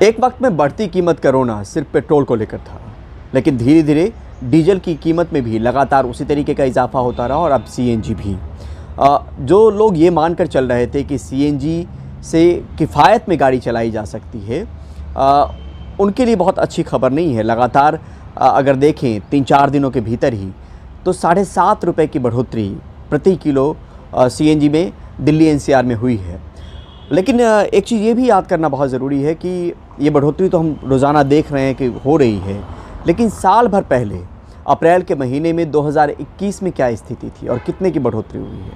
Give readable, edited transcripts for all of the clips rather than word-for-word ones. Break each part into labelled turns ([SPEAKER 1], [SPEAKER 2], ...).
[SPEAKER 1] एक वक्त में बढ़ती कीमत का रोना सिर्फ पेट्रोल को लेकर था, लेकिन धीरे धीरे डीजल की कीमत में भी लगातार उसी तरीके का इजाफा होता रहा और अब सीएनजी भी। जो लोग ये मानकर चल रहे थे कि सीएनजी से किफ़ायत में गाड़ी चलाई जा सकती है, उनके लिए बहुत अच्छी खबर नहीं है। लगातार अगर देखें 3-4 दिनों के भीतर ही तो 7.5 रुपये की बढ़ोतरी प्रति किलो सीएनजी में दिल्ली एनसीआर में हुई है। लेकिन एक चीज़ ये भी याद करना बहुत ज़रूरी है कि ये बढ़ोतरी तो हम रोज़ाना देख रहे हैं कि हो रही है, लेकिन साल भर पहले अप्रैल के महीने में 2021 में क्या स्थिति थी और कितने की बढ़ोतरी हुई है।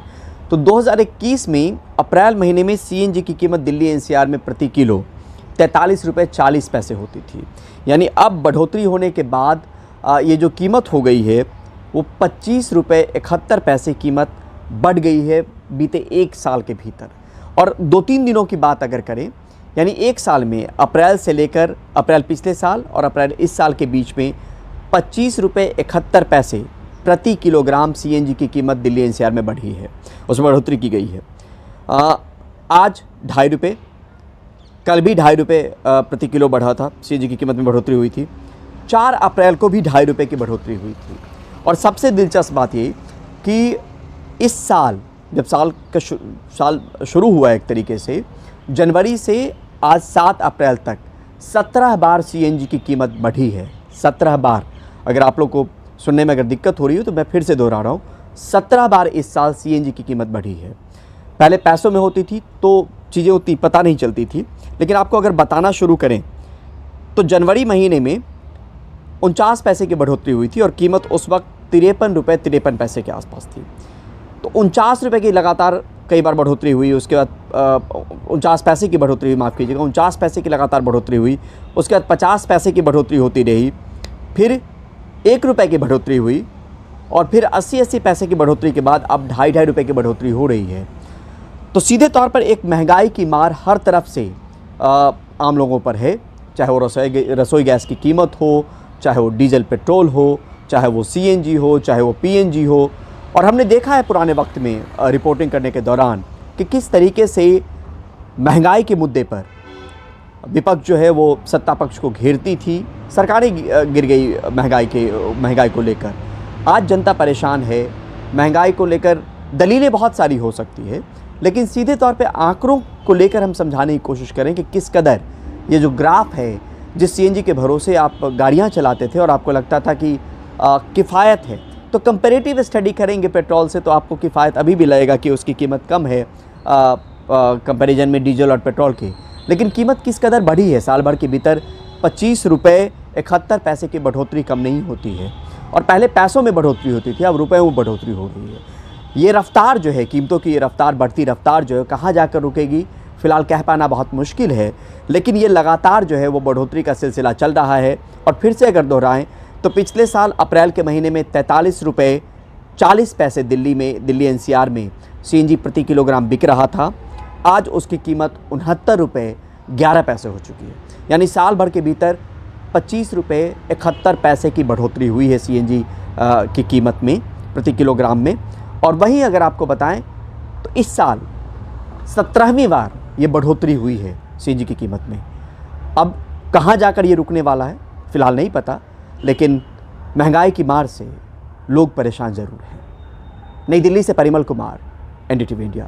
[SPEAKER 1] तो 2021 में अप्रैल महीने में सीएनजी की कीमत दिल्ली एनसीआर में प्रति किलो 43 रुपये 40 पैसे होती थी। यानी अब बढ़ोतरी होने के बाद ये जो कीमत हो गई है वो 25 रुपये 71 पैसे कीमत बढ़ गई है बीते एक साल के भीतर। और 2-3 दिनों की बात अगर करें, यानी एक साल में अप्रैल से लेकर अप्रैल पिछले साल और अप्रैल इस साल के बीच में 25 रुपये 71 पैसे प्रति किलोग्राम सीएनजी की कीमत दिल्ली एनसीआर में बढ़ी है, उसमें बढ़ोतरी की गई है। आज 2.5 रुपये, कल भी 2.5 रुपये प्रति किलो बढ़ा था, सीएनजी की कीमत में बढ़ोतरी हुई थी। 4 अप्रैल को भी 2.5 रुपये की बढ़ोतरी हुई थी। और सबसे दिलचस्प बात ये कि इस साल जब साल शुरू हुआ एक तरीके से, जनवरी से आज 7 अप्रैल तक 17 बार सीएनजी की कीमत बढ़ी है। 17 बार। अगर आप लोग को सुनने में अगर दिक्कत हो रही हो तो मैं फिर से दोहरा रहा हूँ, 17 बार इस साल सीएनजी की कीमत बढ़ी है। पहले पैसों में होती थी तो चीज़ें उतनी पता नहीं चलती थी, लेकिन आपको अगर बताना शुरू करें तो जनवरी महीने में 49 पैसे की बढ़ोतरी हुई थी और कीमत उस वक्त 53 रुपये 53 पैसे के आसपास थी। तो 49 रुपये की लगातार कई बार बढ़ोतरी हुई। उसके बाद 49 पैसे की बढ़ोतरी हुई, माफ़ कीजिएगा, 49 पैसे की लगातार बढ़ोतरी हुई। उसके बाद 50 पैसे की बढ़ोतरी होती रही, फिर 1 रुपये की बढ़ोतरी हुई और फिर 80-80 पैसे की बढ़ोतरी के बाद अब 2.5 रुपये की बढ़ोतरी हो रही है। तो सीधे तौर पर एक महंगाई की मार हर तरफ से आम लोगों पर है, चाहे वो रसोई गैस की कीमत हो, चाहे वो डीजल पेट्रोल हो, चाहे वो सीएनजी हो, चाहे वो पीएनजी हो। और हमने देखा है पुराने वक्त में रिपोर्टिंग करने के दौरान कि किस तरीके से महंगाई के मुद्दे पर विपक्ष जो है वो सत्ता पक्ष को घेरती थी, सरकारें गिर गई महंगाई को लेकर। आज जनता परेशान है। महंगाई को लेकर दलीलें बहुत सारी हो सकती है, लेकिन सीधे तौर पे आंकड़ों को लेकर हम समझाने की कोशिश करें कि किस कदर ये जो ग्राफ है, जिस सीएनजी के भरोसे आप गाड़ियाँ चलाते थे और आपको लगता था कि किफ़ायत है, तो कंपैरेटिव स्टडी करेंगे पेट्रोल से तो आपको किफ़ायत अभी भी लगेगा कि उसकी कीमत कम है कंपैरिजन में डीजल और पेट्रोल की। लेकिन कीमत किस कदर बढ़ी है साल भर के भीतर। 25 रुपये 71 पैसे की बढ़ोतरी कम नहीं होती है। और पहले पैसों में बढ़ोतरी होती थी, अब रुपयों में बढ़ोतरी हो रही है। ये रफ्तार जो है, कीमतों की ये रफ्तार, बढ़ती रफ्तार जो है, कहाँ जाकर रुकेगी फ़िलहाल कह पाना बहुत मुश्किल है। लेकिन ये लगातार जो है वो बढ़ोतरी का सिलसिला चल रहा है। और फिर से अगर दोहराएं तो पिछले साल अप्रैल के महीने में 43 रुपये 40 पैसे दिल्ली एनसीआर में सीएनजी प्रति किलोग्राम बिक रहा था। आज उसकी कीमत 69 रुपये 11 पैसे हो चुकी है। यानी साल भर के भीतर 25 रुपये 71 पैसे की बढ़ोतरी हुई है सीएनजी की कीमत में प्रति किलोग्राम में। और वहीं अगर आपको बताएं तो इस साल 17वीं बार ये बढ़ोतरी हुई है सीएनजी की कीमत में। अब कहाँ जाकर ये रुकने वाला है फ़िलहाल नहीं पता, लेकिन महंगाई की मार से लोग परेशान ज़रूर हैं। नई दिल्ली से परिमल कुमार, एनडीटीवी इंडिया।